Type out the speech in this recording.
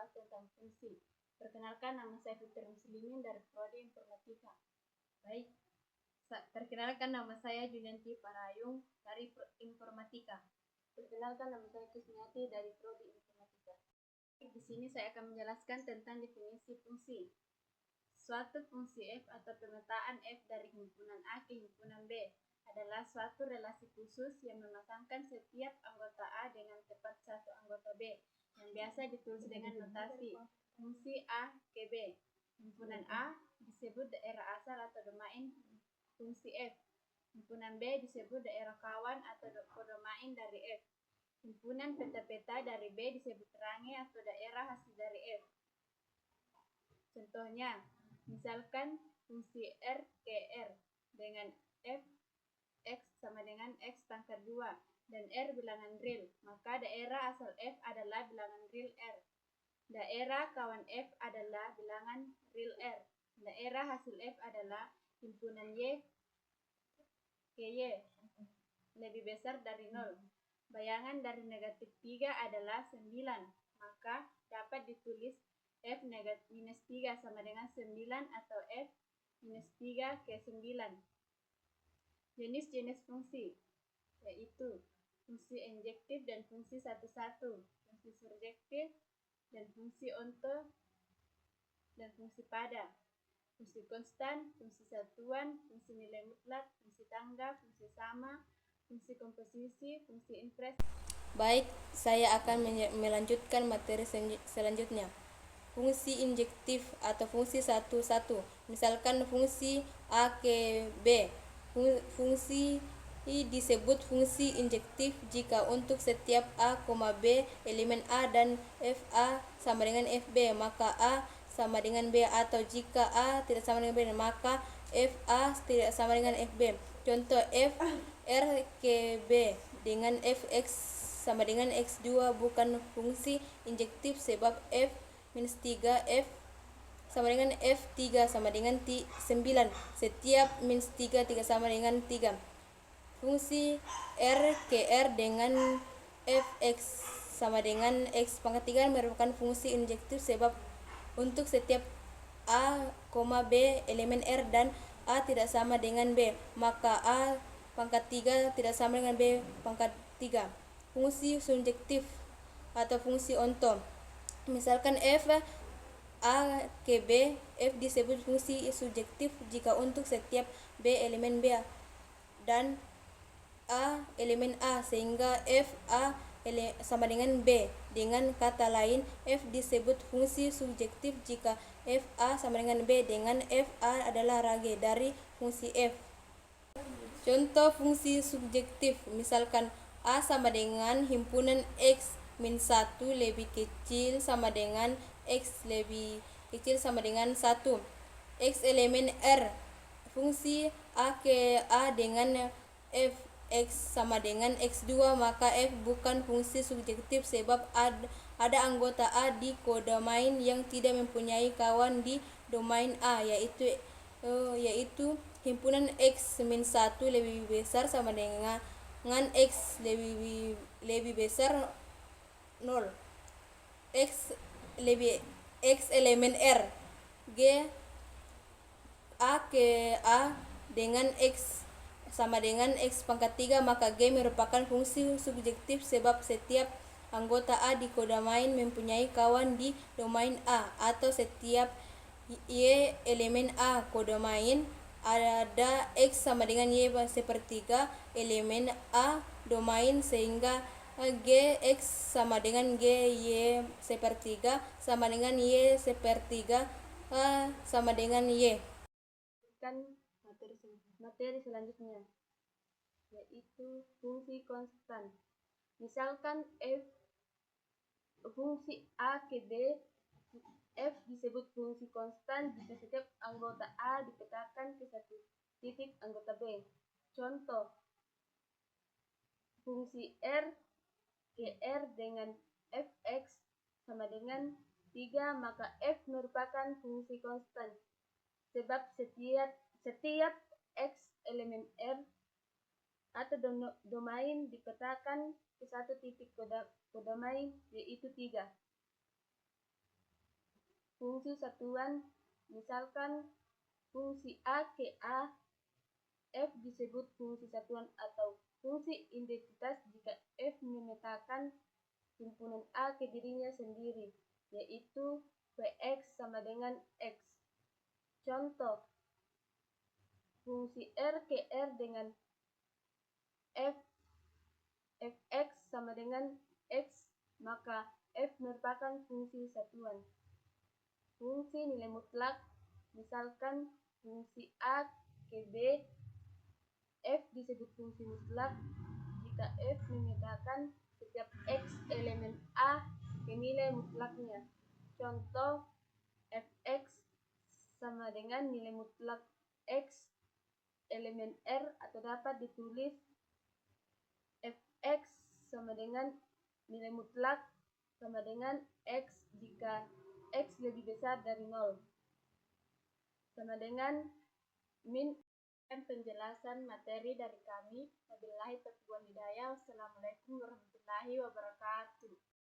membahas tentang fungsi. Perkenalkan, nama saya Fitri Muslimin dari Prodi Informatika. Baik, perkenalkan nama saya Julianti Parayung dari Informatika. Perkenalkan, nama saya Kusmiati dari Prodi Informatika. Di sini saya akan menjelaskan tentang definisi fungsi. Suatu fungsi f atau pemetaan f dari himpunan A ke himpunan B adalah suatu relasi khusus yang memasangkan setiap anggota A dengan tepat satu anggota B, yang biasa ditulis dengan notasi fungsi A ke B. Himpunan A disebut daerah asal atau domain fungsi f. Himpunan B disebut daerah kawan atau kodomain dari f. Himpunan peta-peta dari B disebut range atau daerah hasil dari f. Contohnya, misalkan fungsi R ke R dengan f x sama dengan x pangkat 2 dan R bilangan real, maka daerah asal f adalah bilangan real R. Daerah kawan f adalah bilangan real R. Daerah hasil f adalah himpunan Y ke Y lebih besar dari 0. Bayangan dari negatif 3 adalah 9, maka dapat ditulis f minus 3 sama dengan 9 atau f minus 3 ke 9. Jenis-jenis fungsi yaitu fungsi injektif dan fungsi satu-satu, fungsi surjektif dan fungsi onto dan fungsi pada, fungsi konstan, fungsi satuan, fungsi nilai mutlak, fungsi tangga, fungsi sama, fungsi komposisi, fungsi inverse. Baik, saya akan melanjutkan materi selanjutnya. Fungsi injektif atau fungsi satu-satu. Misalkan fungsi A ke B. Fungsi disebut fungsi injektif jika untuk setiap A, B elemen A dan FA sama dengan FB, maka A sama dengan B, atau jika A tidak sama dengan B, maka FA tidak sama dengan FB. Contoh, F R ke B dengan Fx sama dengan X2 bukan fungsi injektif sebab F minus 3 F sama dengan F3 sama dengan 9. Setiap minus 3 sama dengan 3. Fungsi R ke R dengan Fx sama dengan X pangkat 3 merupakan fungsi injektif sebab untuk setiap A, B elemen R dan A tidak sama dengan B, maka A pangkat 3 tidak sama dengan B pangkat 3. Fungsi surjektif atau fungsi onto. Misalkan F A ke B, F disebut fungsi surjektif jika untuk setiap B elemen B dan A elemen A, sehingga F A sama dengan B. Dengan kata lain, F disebut fungsi surjektif jika F A sama dengan B, dengan F A adalah range dari fungsi F. Contoh fungsi subjektif, misalkan A sama dengan himpunan X min 1 lebih kecil sama dengan X lebih kecil sama dengan 1. X elemen R. Fungsi A ke A dengan Fx sama dengan X2, maka F bukan fungsi subjektif sebab ada anggota A di kodomain yang tidak mempunyai kawan di domain A, yaitu himpunan X min 1 lebih besar sama dengan X lebih besar 0. X elemen R. G A ke A dengan X sama dengan X pangkat 3, maka G merupakan fungsi subjektif sebab setiap anggota A di kodomain mempunyai kawan di domain A, atau setiap Y elemen A kodomain ada X sama dengan Y sepertiga elemen A domain, sehingga G X sama dengan G Y sepertiga sama dengan Y sepertiga sama dengan Y. Materi selanjutnya yaitu fungsi konstan. Misalkan fungsi A ke B, F disebut fungsi konstan jika setiap anggota A dipetakan ke satu titik anggota B. Contoh, fungsi R ke R dengan Fx sama dengan 3, maka F merupakan fungsi konstan sebab setiap X elemen R atau domain dipetakan ke satu titik kodomain, yaitu 3. fungsi satuan, misalkan fungsi A ke A, F disebut fungsi satuan atau fungsi identitas jika F memetakan himpunan A ke dirinya sendiri, yaitu Vx sama dengan X. Contoh, fungsi R ke R dengan Fx sama dengan X, maka F merupakan fungsi satuan. Fungsi nilai mutlak, misalkan fungsi A ke B, F disebut fungsi mutlak jika F memetakan setiap X elemen A ke nilai mutlaknya. Contoh, Fx sama dengan nilai mutlak X elemen R, atau dapat ditulis Fx sama dengan nilai mutlak sama dengan X jika X lebih besar dari 0. Sama dengan min. Penjelasan materi dari kami. Wabillahi taufiq wal hidayah. Wassalamualaikum warahmatullahi wabarakatuh.